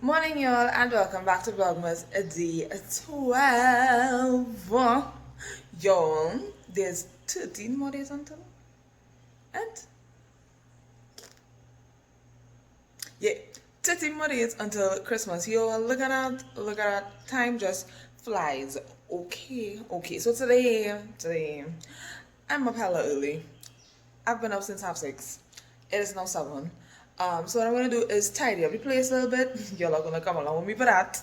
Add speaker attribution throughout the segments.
Speaker 1: Morning, y'all, and welcome back to Vlogmas Day 12. Y'all, there's 13 more days until and yeah, 13 more days until Christmas. Yo, look at that, look at that. Time just flies. Okay. So today, I'm up hella early. I've been up since half 6. It is now 7. So what I'm gonna do is tidy up the place a little bit. You're not gonna come along with me for that.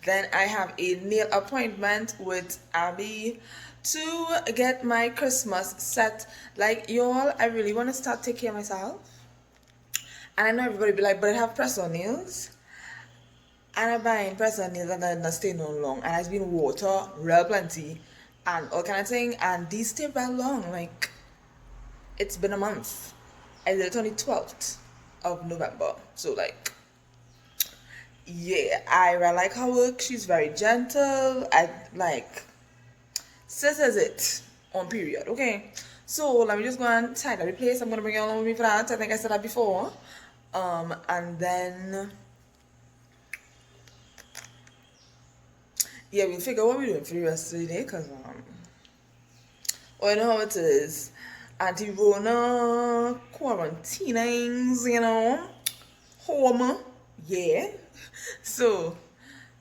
Speaker 1: Then I have a nail appointment with Abby to get my Christmas set. Like y'all, I really want to start taking care of myself. And I know everybody be like, but I have press-on nails. And I buying press-on nails and they're not staying no long. And it's been water, real plenty, and all kind of thing. And these stay very long. Like, it's been a month. And it's only 12th of November. So like, yeah, I really like her work. She's very gentle. I like, sis is it on period. Okay. So let me just go and tidy the place. I'm gonna bring you along with me for that. I think I said that before. And then yeah, we'll figure out what we're doing for the rest of the day, cause oh, you know how it is. Auntie Rona quarantinings, home, yeah. So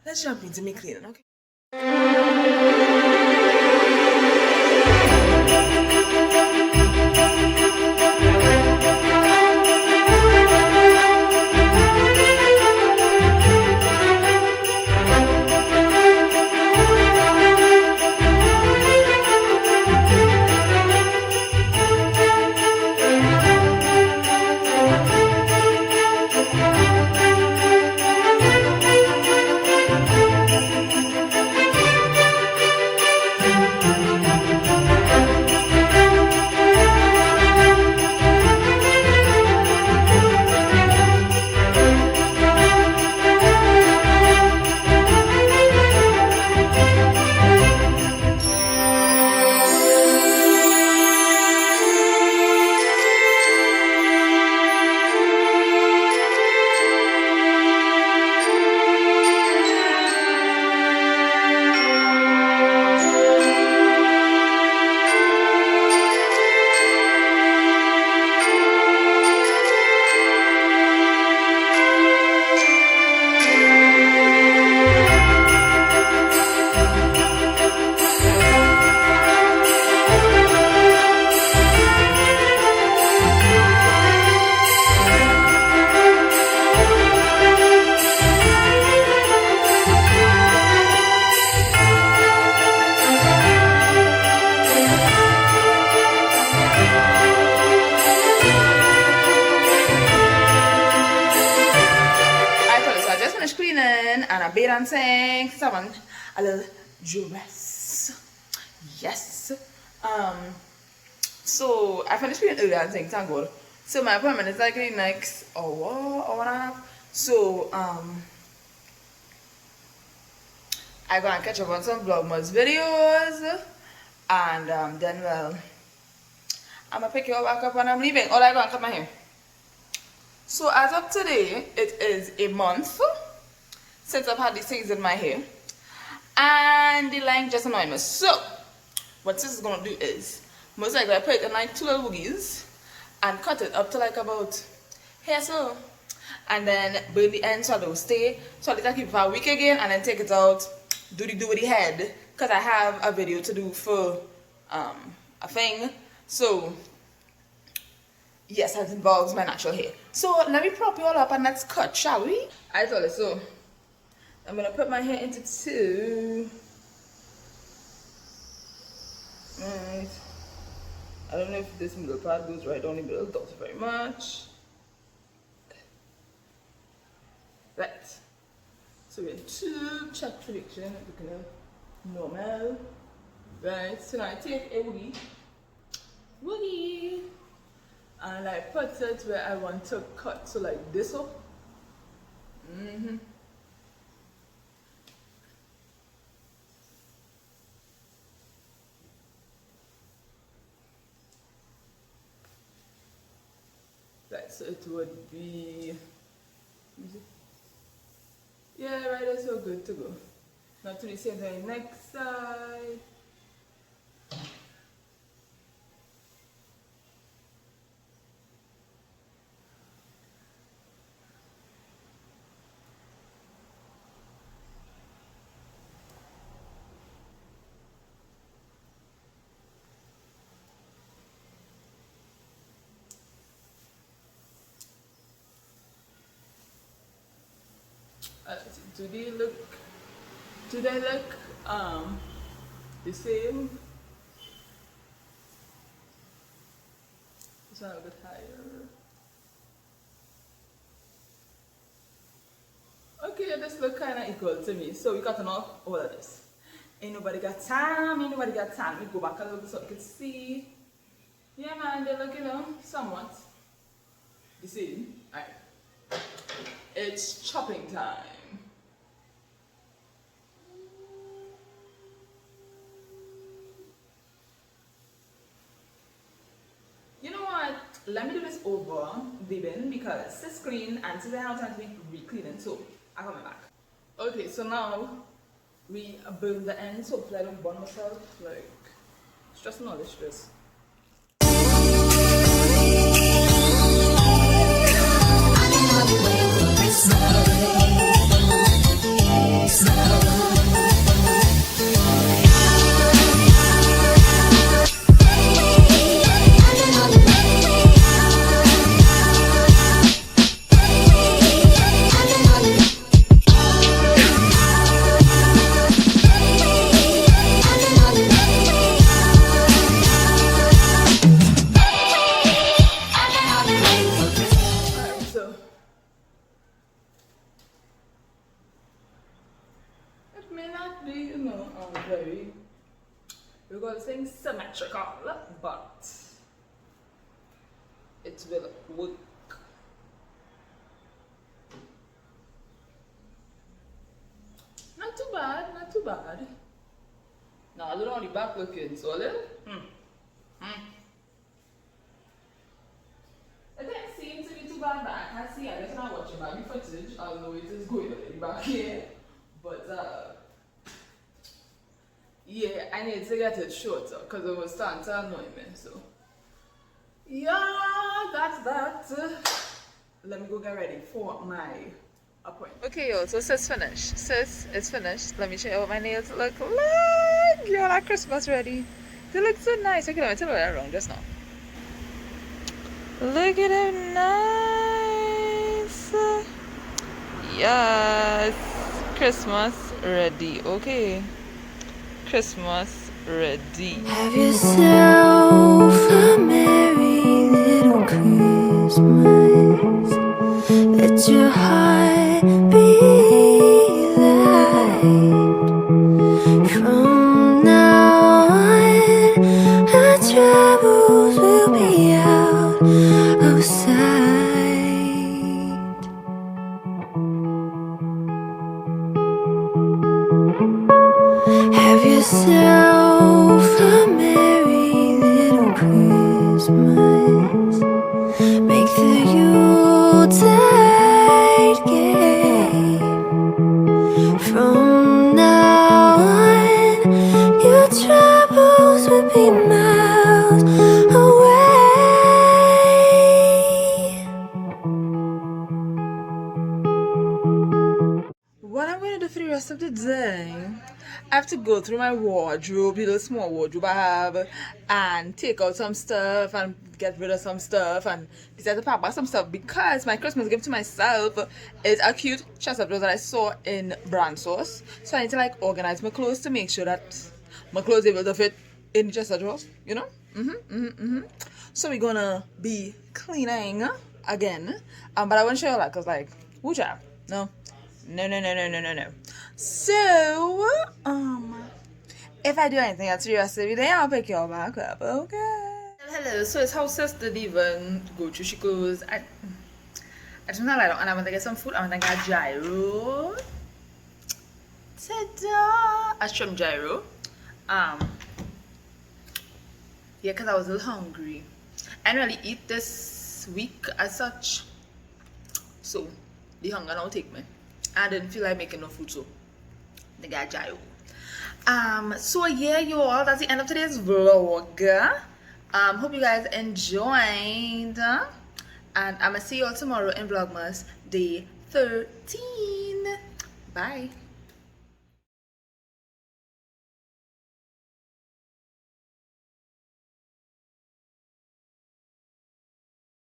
Speaker 1: let's jump into me cleaning, okay? And a bed and sink, someone a little dress. Yes. So I finished cleaning earlier and saying thank God. So my appointment is like the next hour and a half. So I gonna catch up on some VLOGMAS videos, and then well I'm gonna pick you all back up when I'm leaving. Or I gonna cut my hair. So as of today, it is a month since I've had these things in my hair, and the line just annoyed me. So what this is gonna do is most likely I put it in like 2 little boogies and cut it up to like about here, so, and then burn the end so it'll stay. So I'll keep it for a week again and then take it out, do with the head, because I have a video to do for a thing. So yes, that involves my natural hair. So let me prop you all up and let's cut, shall we? I told you so. I'm gonna put my hair into 2. Right. I don't know if this middle part goes right down the middle. Not very much. Right. So we're in 2. Check prediction. Looking at normal. Right. So now I take a woogie, and I put it where I want to cut. So like this up. Right, so it would be, Yeah, right, that's so good to go. Now to the same thing, next side. Uh, do they look, do they look the same? This one a bit higher. Okay, this look kind of equal to me. So we got off all of this. Ain't nobody got time, ain't nobody got time. We go back a little bit so you can see. Yeah man, they look, you know, somewhat the same. Alright. It's chopping time. You know what? Let me do this over the bin because sis clean and today I have time to be re-cleaning, so I'm coming back. Okay, so now we burn the ends, hopefully I don't burn myself. Like, stressing all this stress. It may not be, you know, very, we're going to say symmetrical, but it will work. Not too bad, not too bad. Now I don't know the back looking, so a little. It doesn't seem to be too bad, but I can't see. I guess I'm not watching back the footage, although it is going already back here. But yeah, I need to get it shorter because it was starting to annoy me. So yeah, that's that. Let me go get ready for my appointment. Okay, yo, so sis finished. Sis is finished. Let me show you what my nails look like. Y'all are Christmas ready. They look so nice. Okay, let me tell you what I'm wrong just now. Look at them nice. Yes. Christmas ready. Okay. Christmas ready.
Speaker 2: Have yourself a merry little Christmas. Let your heart be light. From now on, our troubles will be out of sight. Have yourself a merry little Christmas. Make the Yuletide gay. From now on, your troubles will be miles away.
Speaker 1: What I'm going to do for the rest of the day, I have to go through my wardrobe, the little small wardrobe I have, and take out some stuff and get rid of some stuff and decide to pack back some stuff because my Christmas gift to myself is a cute chest of drawers that I saw in brand source. So I need to like organize my clothes to make sure that my clothes are able to fit in the chest of drawers, you know? So we're gonna be cleaning again, but I won't show you that because like, woo child, no. So, if I do anything else for the rest of the day, I'll pick you all back up, okay? Hello, so it's how sis did even go through she clothes. I just want to lie down and I want to get some food. I want to get gyro. Ta-da! A shrimp gyro. Yeah, because I was a little hungry. I didn't really eat this week as such. So, the hunger now take me. I didn't feel like making no food, so the guy jayo. So yeah, you all, that's the end of today's vlog. Hope you guys enjoyed, and I'm gonna see you all tomorrow in Vlogmas day 13. Bye.